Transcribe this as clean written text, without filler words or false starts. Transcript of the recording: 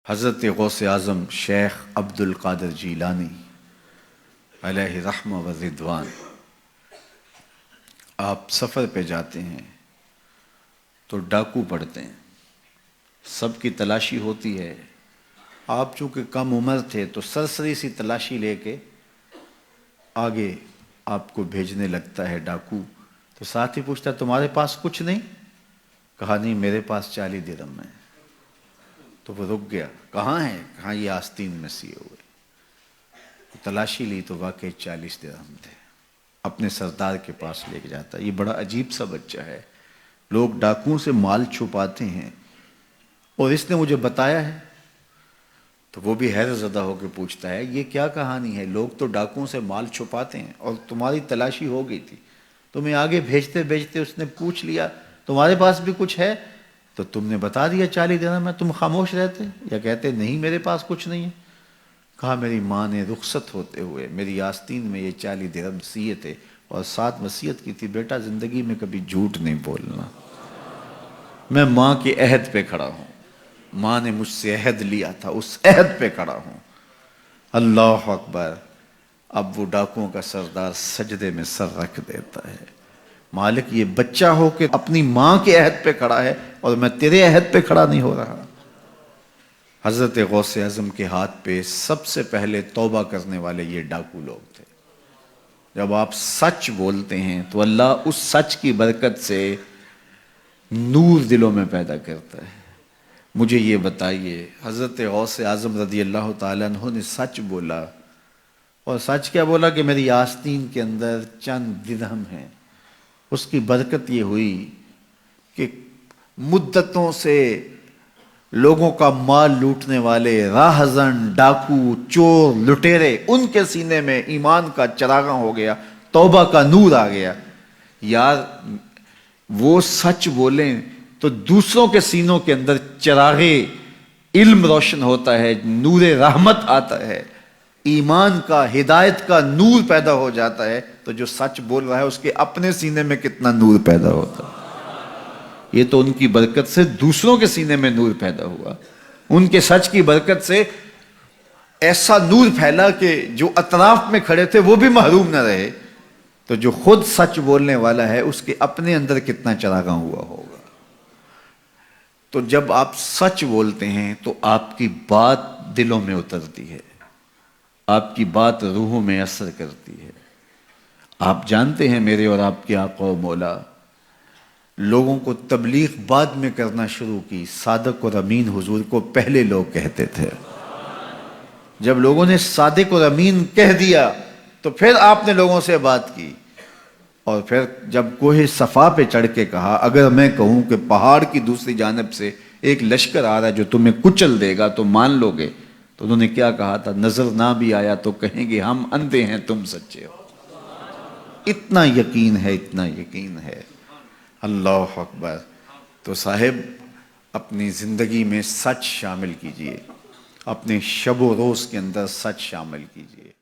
حضرت غوث اعظم شیخ عبدالقادر جیلانی علیہ رحمہ و رضوان، آپ سفر پہ جاتے ہیں تو ڈاکو پڑتے ہیں، سب کی تلاشی ہوتی ہے۔ آپ چونکہ کم عمر تھے تو سرسری سی تلاشی لے کے آگے آپ کو بھیجنے لگتا ہے ڈاکو، تو ساتھی پوچھتا ہے تمہارے پاس کچھ نہیں؟ کہا نہیں، میرے پاس 40 درہم ہے۔ تو وہ رک گیا، کہاں ہے؟ کہاں یہ آستین میں سیے ہوئے۔ تلاشی لی تو واقعی 40 درہم تھے، اپنے سردار کے پاس لے کے جاتا ہے۔ یہ بڑا عجیب سا بچہ ہے، لوگ ڈاکوؤں سے مال چھپاتے ہیں اور اس نے مجھے بتایا ہے۔ تو وہ بھی حیرت زدہ ہو کے پوچھتا ہے یہ کیا کہانی ہے؟ لوگ تو ڈاکوؤں سے مال چھپاتے ہیں اور تمہاری تلاشی ہو گئی تھی، تمہیں آگے بھیجتے بھیجتے اس نے پوچھ لیا تمہارے پاس بھی کچھ ہے، تو تم نے بتا دیا 40 درہم میں، تم خاموش رہتے یا کہتے نہیں میرے پاس کچھ نہیں ہے؟ کہا میری ماں نے رخصت ہوتے ہوئے میری آستین میں یہ 40 درہم سیے تھے اور ساتھ وصیت کی تھی بیٹا زندگی میں کبھی جھوٹ نہیں بولنا۔ میں ماں کے عہد پہ کھڑا ہوں، ماں نے مجھ سے عہد لیا تھا، اس عہد پہ کھڑا ہوں۔ اللہ اکبر! اب وہ ڈاکوؤں کا سردار سجدے میں سر رکھ دیتا ہے، مالک یہ بچہ ہو کہ اپنی ماں کے عہد پہ کھڑا ہے اور میں تیرے عہد پہ کھڑا نہیں ہو رہا۔ حضرت غوث اعظم کے ہاتھ پہ سب سے پہلے توبہ کرنے والے یہ ڈاکو لوگ تھے۔ جب آپ سچ بولتے ہیں تو اللہ اس سچ کی برکت سے نور دلوں میں پیدا کرتا ہے۔ مجھے یہ بتائیے، حضرت غوث اعظم رضی اللہ تعالیٰ عنہ نے سچ بولا، اور سچ کیا بولا کہ میری آستین کے اندر چند درہم ہیں۔ اس کی برکت یہ ہوئی کہ مدتوں سے لوگوں کا مال لوٹنے والے راہزن، ڈاکو، چور، لٹیرے، ان کے سینے میں ایمان کا چراغاں ہو گیا، توبہ کا نور آ گیا۔ یار وہ سچ بولیں تو دوسروں کے سینوں کے اندر چراغ علم روشن ہوتا ہے، نور رحمت آتا ہے، ایمان کا، ہدایت کا نور پیدا ہو جاتا ہے۔ تو جو سچ بول رہا ہے اس کے اپنے سینے میں کتنا نور پیدا ہوتا ہے۔ یہ تو ان کی برکت سے دوسروں کے سینے میں نور پیدا ہوا، ان کے سچ کی برکت سے ایسا نور پھیلا کہ جو اطراف میں کھڑے تھے وہ بھی محروم نہ رہے۔ تو جو خود سچ بولنے والا ہے اس کے اپنے اندر کتنا چراغاں ہوا ہوگا۔ تو جب آپ سچ بولتے ہیں تو آپ کی بات دلوں میں اترتی ہے، آپ کی بات روحوں میں اثر کرتی ہے۔ آپ جانتے ہیں میرے اور آپ کے آقا و مولا لوگوں کو تبلیغ بعد میں کرنا شروع کی، صادق اور امین حضور کو پہلے لوگ کہتے تھے۔ جب لوگوں نے صادق اور امین کہہ دیا تو پھر آپ نے لوگوں سے بات کی، اور پھر جب کوہ صفا پہ چڑھ کے کہا اگر میں کہوں کہ پہاڑ کی دوسری جانب سے ایک لشکر آ رہا ہے جو تمہیں کچل دے گا تو مان لو گے؟ تو انہوں نے کیا کہا تھا؟ نظر نہ بھی آیا تو کہیں گے ہم اندھے ہیں تم سچے ہو۔ اتنا یقین ہے، اتنا یقین ہے۔ اللہ اکبر! تو صاحب اپنی زندگی میں سچ شامل کیجئے، اپنے شب و روز کے اندر سچ شامل کیجئے۔